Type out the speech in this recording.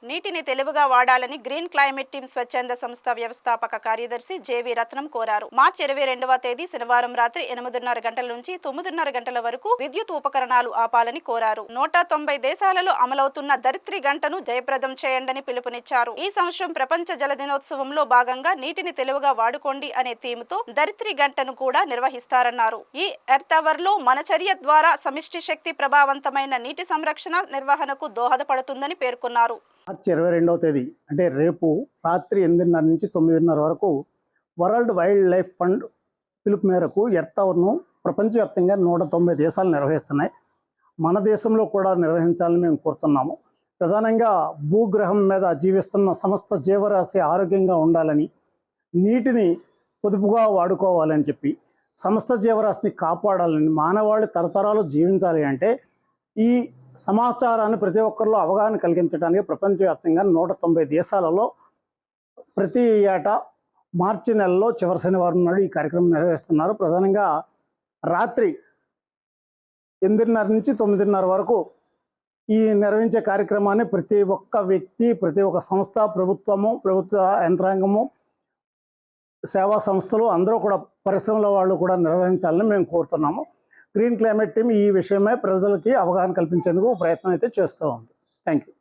నీటిని తెలివిగా వాడాలని గ్రీన్ క్లైమేట్ టీమ్ స్వచ్ఛంద సంస్థ వ్యవస్థాపక కార్యదర్శి జేవి రత్నం కోరారు. మార్చి 22వ తేదీ శనివారం రాత్రి 8:30 గంటల నుంచి 9:30 గంటల వరకు విద్యుత్ ఉపకరణాలు ఆపాలని కోరారు. 190 దేశాలలో అమలవుతున్న ధరిత్రి గంటను జయప్రదం చేయండని పిలుపునిచ్చారు. ఈ సంవత్సరం ప్రపంచ జల దినోత్సవంలో భాగంగా నీటిని తెలివిగా వాడుకోండి అనే థీమ్తో ధరిత్రి గంటను కూడా నిర్వహిస్తారన్నారు. ఈ ఎర్త్ అవర్ లో మన చర్య ద్వారా సమిష్టి శక్తి ప్రభావవంతమైన నీటి సంరక్షణ నిర్వహణకు దోహదపడుతుందని పేర్కొన్నారు. మార్చి 22వ తేదీ అంటే రేపు రాత్రి 8:30 నుంచి 9:30 వరకు వరల్డ్ వైల్డ్ లైఫ్ ఫండ్ పిలుపు మేరకు ఎర్త్ అవర్ను ప్రపంచవ్యాప్తంగా 190 దేశాలు నిర్వహిస్తున్నాయి. మన దేశంలో కూడా నిర్వహించాలని మేము కోరుతున్నాము. ప్రధానంగా భూగ్రహం మీద జీవిస్తున్న సమస్త జీవరాశి ఆరోగ్యంగా ఉండాలని, నీటిని పొదుపుగా వాడుకోవాలని చెప్పి, సమస్త జీవరాశిని కాపాడాలని, మానవాళి తరతరాలు జీవించాలి అంటే ఈ సమాచారాన్ని ప్రతి ఒక్కరిలో అవగాహన కలిగించడానికి ప్రపంచవ్యాప్తంగా 190 దేశాలలో ప్రతి ఏటా మార్చి నెలలో చివరి శనివారం నాడు ఈ కార్యక్రమం నిర్వహిస్తున్నారు. ప్రధానంగా రాత్రి 8:30 నుంచి 9:30 వరకు ఈ నిర్వహించే కార్యక్రమాన్ని ప్రతి ఒక్క వ్యక్తి, ప్రతి ఒక్క సంస్థ, ప్రభుత్వ యంత్రాంగము, సేవా సంస్థలు అందరూ కూడా, పరిశ్రమల వాళ్ళు కూడా నిర్వహించాలని మేము కోరుతున్నాము. గ్రీన్ క్లైమేట్ టీమ్ ఈ విషయమై ప్రజలకి అవగాహన కల్పించేందుకు ప్రయత్నం అయితే చేస్తూ ఉంది. Thank you.